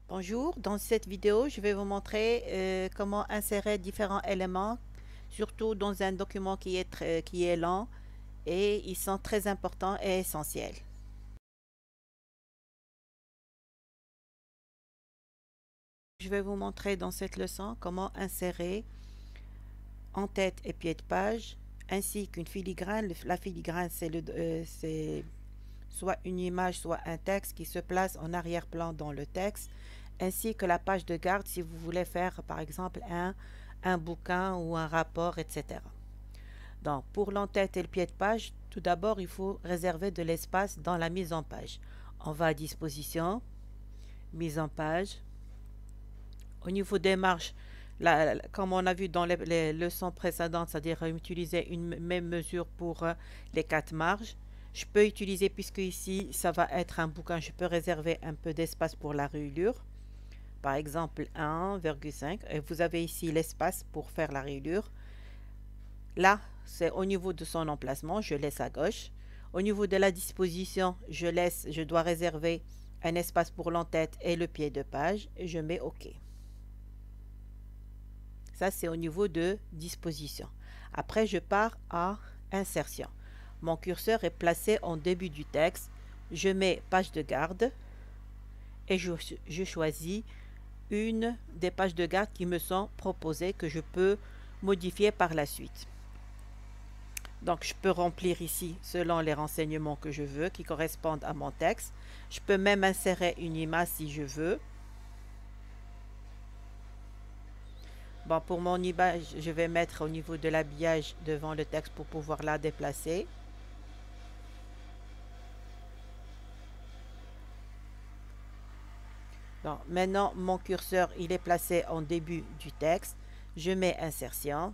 Bonjour, dans cette vidéo, je vais vous montrer comment insérer différents éléments, surtout dans un document qui est lent et ils sont très importants et essentiels. Je vais vous montrer dans cette leçon comment insérer en-tête et pied de page, ainsi qu'une filigrane. La filigrane, c'est soit une image, soit un texte qui se place en arrière-plan dans le texte, ainsi que la page de garde si vous voulez faire par exemple un bouquin ou un rapport, etc. Donc pour l'entête et le pied de page, tout d'abord il faut réserver de l'espace dans la mise en page. On va à disposition, mise en page. Au niveau des marges, comme on a vu dans les leçons précédentes, c'est-à-dire utiliser une même mesure pour les 4 marges. Je peux utiliser, puisque ici ça va être un bouquin, je peux réserver un peu d'espace pour la rayure. Par exemple 1,5 et vous avez ici l'espace pour faire la rayure. Là, c'est au niveau de son emplacement, je laisse à gauche. Au niveau de la disposition, je dois réserver un espace pour l'entête et le pied de page et je mets OK. Ça, c'est au niveau de disposition. Après, je pars à insertion. Mon curseur est placé en début du texte. Je mets page de garde et je choisis une des pages de garde qui me sont proposées que je peux modifier par la suite. Donc, je peux remplir ici selon les renseignements que je veux qui correspondent à mon texte. Je peux même insérer une image si je veux. Bon, pour mon image, je vais mettre au niveau de l'habillage devant le texte pour pouvoir la déplacer. Donc, maintenant, mon curseur, il est placé en début du texte. Je mets insertion.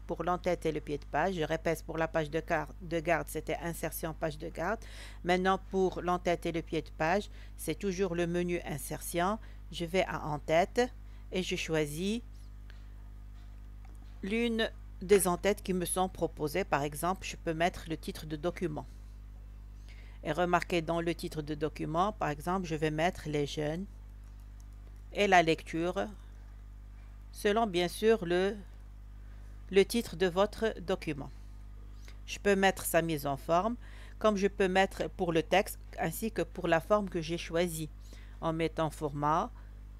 Pour l'entête et le pied de page, je répète, pour la page de garde, c'était insertion, page de garde. Maintenant, pour l'entête et le pied de page, c'est toujours le menu insertion. Je vais à en-tête et je choisis l'une des en-têtes qui me sont proposées. Par exemple, je peux mettre le titre de document. Et remarquez, dans le titre de document, par exemple, je vais mettre les jeunes et la lecture, selon bien sûr le titre de votre document. Je peux mettre sa mise en forme, comme je peux mettre pour le texte, ainsi que pour la forme que j'ai choisie. En mettant format,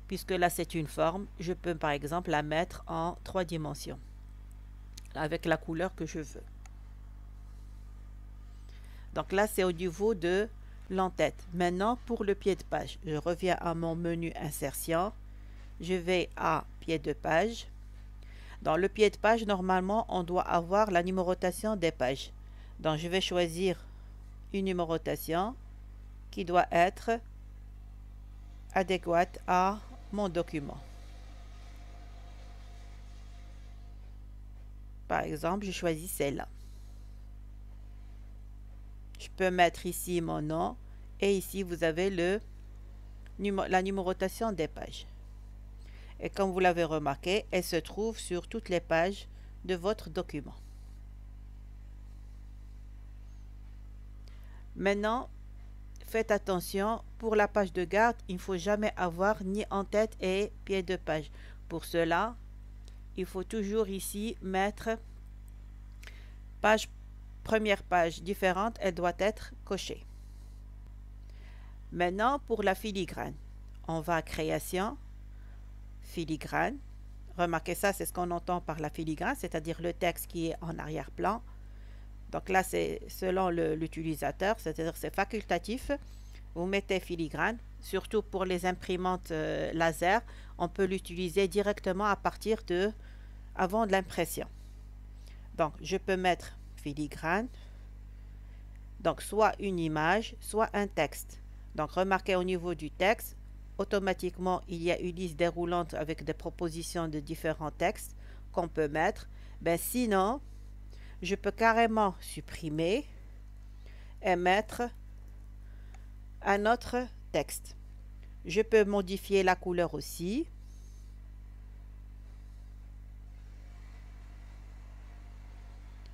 puisque là c'est une forme, je peux par exemple la mettre en 3 dimensions, avec la couleur que je veux. Donc là c'est au niveau de l'entête. Maintenant pour le pied de page, je reviens à mon menu insertion, je vais à pied de page. Dans le pied de page, normalement, on doit avoir la numérotation des pages. Donc, je vais choisir une numérotation qui doit être adéquate à mon document. Par exemple, je choisis celle-là. Je peux mettre ici mon nom et ici, vous avez la numérotation des pages. Et comme vous l'avez remarqué, elle se trouve sur toutes les pages de votre document. Maintenant, faites attention, pour la page de garde, il ne faut jamais avoir ni en-tête et pied de page. Pour cela, il faut toujours ici mettre première page différente, elle doit être cochée. Maintenant, pour la filigrane, on va à création, filigrane. Remarquez ça, c'est ce qu'on entend par la filigrane, c'est-à-dire le texte qui est en arrière-plan. Donc là, c'est selon l'utilisateur, c'est-à-dire c'est facultatif. Vous mettez filigrane, surtout pour les imprimantes laser, on peut l'utiliser directement à partir avant de l'impression. Donc, je peux mettre filigrane, donc soit une image, soit un texte. Donc, remarquez au niveau du texte, automatiquement, il y a une liste déroulante avec des propositions de différents textes qu'on peut mettre. Ben, sinon, je peux carrément supprimer et mettre un autre texte. Je peux modifier la couleur aussi.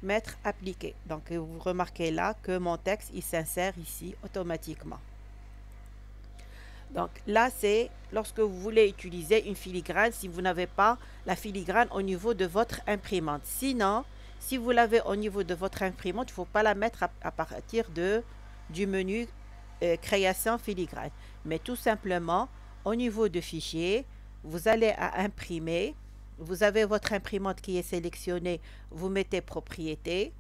Mettre appliqué. Donc vous remarquez là que mon texte il s'insère ici automatiquement. Donc là, c'est lorsque vous voulez utiliser une filigrane, si vous n'avez pas la filigrane au niveau de votre imprimante. Sinon, si vous l'avez au niveau de votre imprimante, il ne faut pas la mettre à partir du menu création filigrane. Mais tout simplement, au niveau de fichier, vous allez à imprimer. Vous avez votre imprimante qui est sélectionnée. Vous mettez propriété.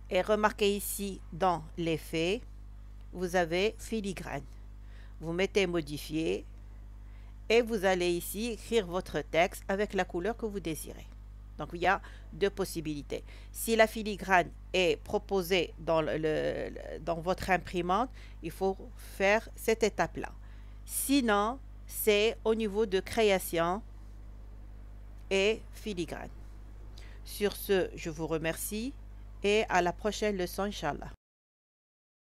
Et remarquez ici dans l'effet, vous avez filigrane. Vous mettez modifier et vous allez ici écrire votre texte avec la couleur que vous désirez. Donc il y a deux possibilités. Si la filigrane est proposée dans votre imprimante, il faut faire cette étape-là. Sinon, c'est au niveau de création et filigrane. Sur ce, je vous remercie et à la prochaine leçon, Inch'Allah.